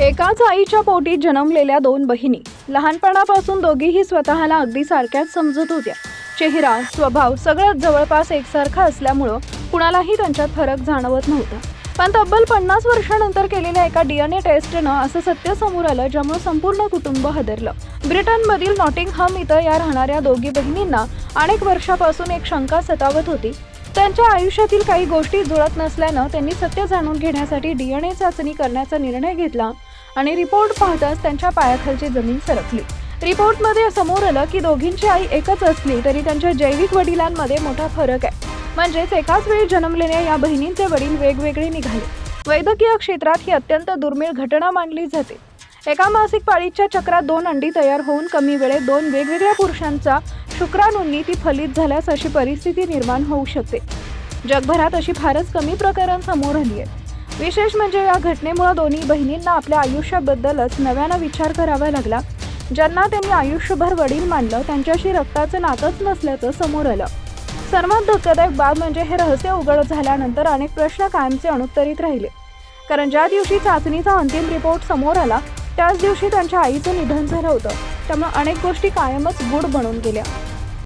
एकाच आईच्या पोटी जन्मलेल्या दोन बहिणी लहानपणापासून दोघीही स्वतःला अगदी सारख्याच समजत होत्या। चेहरा, स्वभाव सगळं जवळपास एकसारखा असल्यामुळे कुणालाही त्यांच्यात फरक जाणवत नव्हता। पण तब्बल 50 वर्षांनंतर केलेल्या एका डीएनए टेस्टनं असं सत्य समोर आलं, ज्यामुळे संपूर्ण कुटुंब हादरलं। ब्रिटनमधील नॉटिंगहम इथं या राहणाऱ्या दोघी बहिणींना अनेक वर्षापासून एक शंका सतावत होती। त्यांच्या आयुष्यातील काही गोष्टी जुळत नसल्यानं त्यांनी सत्य जाणून घेण्यासाठी डीएनए चाचणी करण्याचा निर्णय घेतला आणि रिपोर्ट पाहताच त्यांच्या पायाखालची जमीन सरकली। रिपोर्टमध्ये समोर आलं की दोघींची आई एकच असली तरी त्यांच्या जैविक वडिलांमध्ये मोठा फरक आहे। म्हणजेच एकाच वेळी जन्मलेल्या या बहिणींचे वडील वेगवेगळे निघाले। वैद्यकीय क्षेत्रात ही अत्यंत दुर्मिळ घटना मानली जाते। एका मासिक पाळीच्या चक्रात 2 अंडी तयार होऊन कमी वेळेत 2 वेगवेगळ्या पुरुषांचा शुक्राणूंनी ती फलित झाल्यास अशी परिस्थिती निर्माण होऊ शकते। जगभरात अशी फारच कमी प्रकरण समोर आली आहेत। विशेष म्हणजे या घटनेमुळे दोन्ही बहिणींना आपल्या आयुष्याबद्दलच नव्यानं विचार करावा लागला। ज्यांना त्यांनी आयुष्यभर वडील मानलं त्यांच्याशी रक्ताचं नातंच नसल्याचं समोर आलं। सर्वात धक्कादायक बाब म्हणजे हे रहस्य उघड झाल्यानंतर अनेक प्रश्न कायमचे अनुत्तरित राहिले। कारण ज्या दिवशी चाचणीचा अंतिम रिपोर्ट समोर आला त्याच दिवशी त्यांच्या आईचं निधन झालं होतं। त्यामुळे अनेक गोष्टी कायमच गूढ बनून गेल्या।